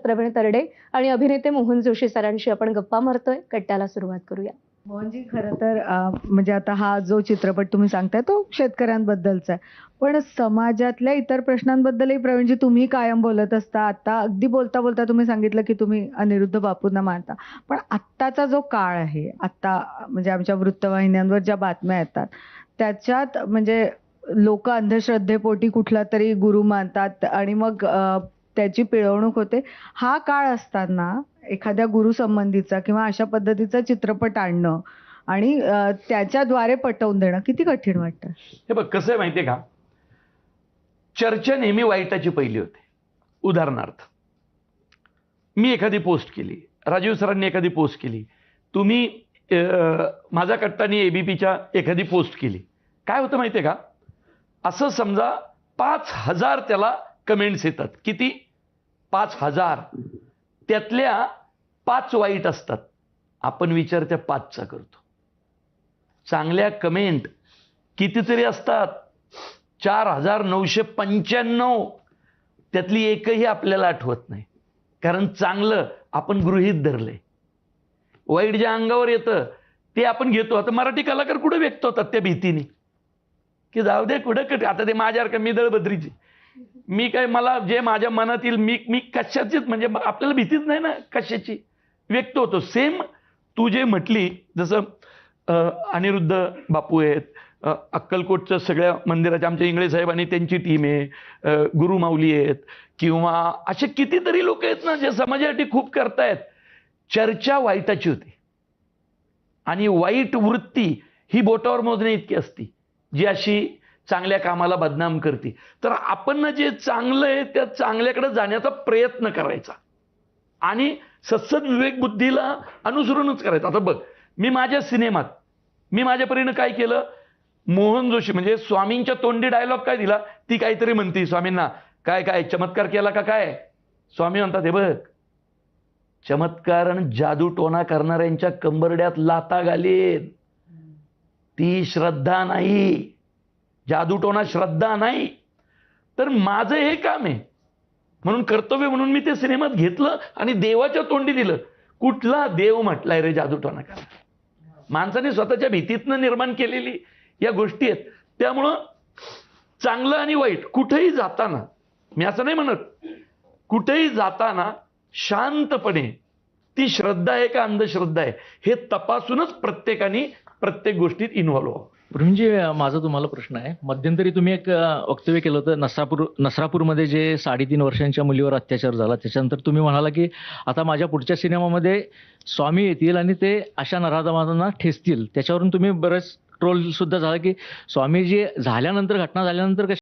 प्रवीण तरडे आणि अभिनेते मोहन जोशी सरांशी आपण गप्पा मारतोय. कट्ट्याला सुरुवात करूया. मोहनजी, खरं तर म्हणजे आता हा जो चित्रपट तुम्ही सांगताय तो शेतकऱ्यांबद्दलचा आहे. पण समाजातल्या इतर प्रश्नांबद्दलही प्रवीणजी तुम्ही कायम बोलत असता. आता अगदी बोलता बोलता तुम्ही सांगितलं की तुम्ही अनिरुद्ध बापूंना मानता. पण आत्ताचा जो काळ आहे, आत्ता म्हणजे आमच्या वृत्तवाहिन्यांवर ज्या बातम्या येतात, त्याच्यात म्हणजे लोक अंधश्रद्धेपोटी कुठला तरी गुरु मानतात आणि मग त्याची पिळवणूक होते. हा काळ असताना एखाद्या गुरुसंबंधीचा किंवा अशा पद्धतीचा चित्रपट आणणं आणि त्याच्याद्वारे पटवून देणं किती कठीण वाटतं? हे बघ, कसं आहे माहितीये का, चर्चा नेहमी वाईटाची पहिली होते. उदाहरणार्थ, मी एखादी पोस्ट केली, राजीव सरांनी एखादी पोस्ट केली, तुम्ही माझा कट्टानी एबीपीच्या एखादी पोस्ट केली, काय होतं माहितीये का, असं समजा 5,000 त्याला कमेंट्स येतात. किती? 5,000. त्यातल्या 5 वाईट असतात. आपण विचार त्या 5चा करतो. चांगल्या कमेंट कितीतरी असतात, 4,995. त्यातली एकही आपल्याला आठवत नाही, कारण चांगलं आपण गृहीत धरलंय. वाईट ज्या अंगावर येतं ते आपण घेतो. आता मराठी कलाकार कुठे व्यक्त होतात त्या भीतीने, की जाऊ दे कुठं आता ते माझ्यासारखं मी दळबद्रीची, मी काय, मला जे माझ्या मनात येईल मी कशाचीच, म्हणजे आपल्याला भीतीच नाही ना कशाची, व्यक्त होतो. सेम तू जे म्हटली, जसं अनिरुद्ध बापू आहेत, अक्कलकोटच्या सगळ्या मंदिराच्या आमच्या इंगळे साहेब आणि त्यांची टीम आहे, गुरु माऊली आहेत, किंवा असे कितीतरी लोक आहेत ना जे समाजासाठी खूप करतायत. चर्चा वाईटाची होती आणि वाईट वृत्ती ही बोटावर मोजणे इतकी असती जी अशी चांगल्या कामाला बदनाम करते. तर आपण ना जे चांगलं आहे त्या चांगल्याकडे जाण्याचा प्रयत्न करायचा आणि सत्सद विवेक बुद्धीला अनुसरूनच करायचं. आता बघ, मी माझ्या सिनेमात मी माझ्या परीनं काय केलं, मोहन जोशी म्हणजे स्वामींच्या तोंडी डायलॉग काय दिला, ती काहीतरी म्हणती स्वामींना, काय काय चमत्कार केला का काय, स्वामी म्हणतात, हे बघ, चमत्कार आणि जादूटोणा करणाऱ्यांच्या कंबरड्यात लाता घालीन, ती श्रद्धा नाही, जादूटोणा श्रद्धा नाही. तर माझं हे काम आहे म्हणून, कर्तव्य म्हणून मी ते सिनेमात घेतलं आणि देवाच्या तोंडी दिलं. कुठला देव म्हटलाय रे जादूटोणा करा? माणसाने स्वतःच्या भीतीतनं निर्माण केलेली या गोष्टी आहेत. त्यामुळं चांगलं आणि वाईट कुठेही जाताना, मी असं नाही म्हणत, कुठेही जाताना शांतपणे ती श्रद्धा आहे का अंधश्रद्धा आहे हे तपासूनच प्रत्येकाने प्रत्येक गोष्टीत इन्व्हॉल्व्ह व्हावं. म्हणजे माझा तुम्हाला प्रश्न आहे, मध्यंतरी तुम्ही एक वक्तव्य केलं होतं नसरापूरमध्ये जे 3.5 वर्षांच्या मुलीवर अत्याचार झाला, त्याच्यानंतर तुम्ही म्हणाला की आता माझ्या पुढच्या सिनेमामध्ये स्वामी येतील आणि ते अशा नराधमांना ठेचतील. त्याच्यावरून तुम्ही बरेच ट्रोल सुद्धा झाला की स्वामीजी झाल्यानंतर, घटना झाल्यानंतर